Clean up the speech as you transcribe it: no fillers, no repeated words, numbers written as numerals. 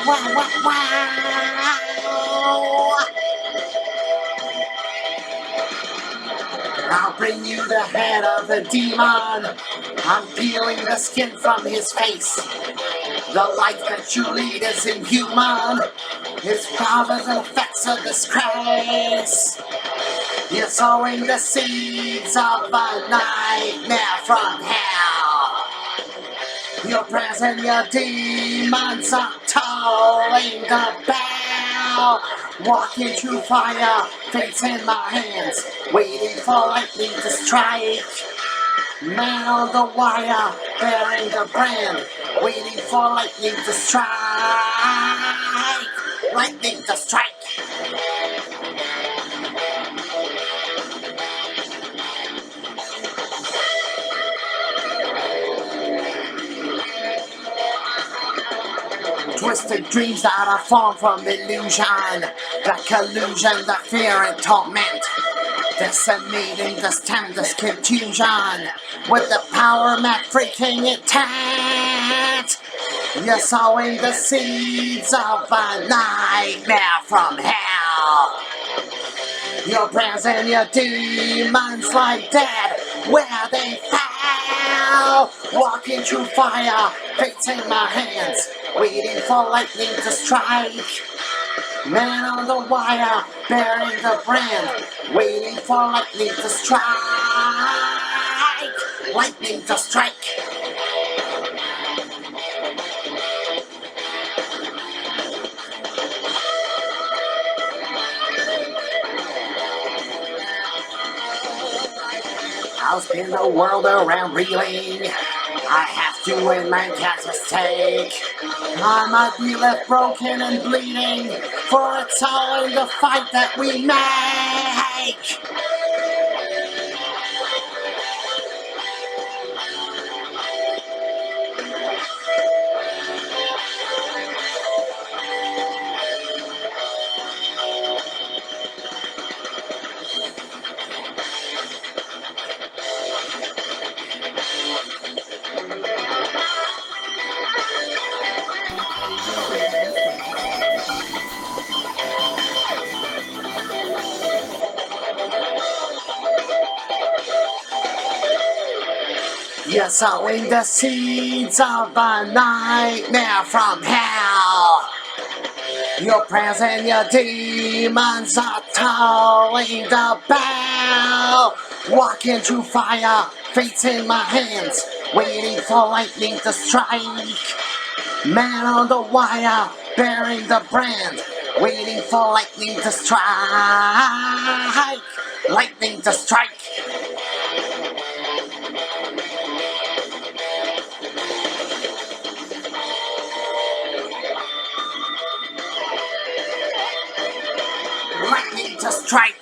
wow. I'll bring you the head of the demon. I'm peeling the skin from his face. The life that you lead is inhuman. His powers and effects are disgrace. You're sowing the seeds of a nightmare from hell. Your prayers and your demons are tolling the bell. Walking through fire, fates in my hands, waiting for lightning to strike. Man on the wire, bearing the brand, waiting for lightning to strike. Lightning to strike. Twisted dreams that are formed from illusion, the collusion, the fear and torment, decimating this time, this confusion, with the power mad freaking intent. You're sowing the seeds of a nightmare from hell. Your prayers and your demons lie dead where they fell. Walking through fire, fates in my hands, waiting for lightning to strike. Man on the wire, bearing the brand, waiting for lightning to strike. Lightning to strike. I'll spin the world around reeling. I have to and my cat's mistake. I might be left broken and bleeding, for it's all in the fight that we make. You're sowing the seeds of a nightmare from hell. Your prayers and your demons are tolling the bell. Walking through fire, fates in my hands, waiting for lightning to strike. Man on the wire, bearing the brand, waiting for lightning to strike. Lightning to strike. Lightning to strike.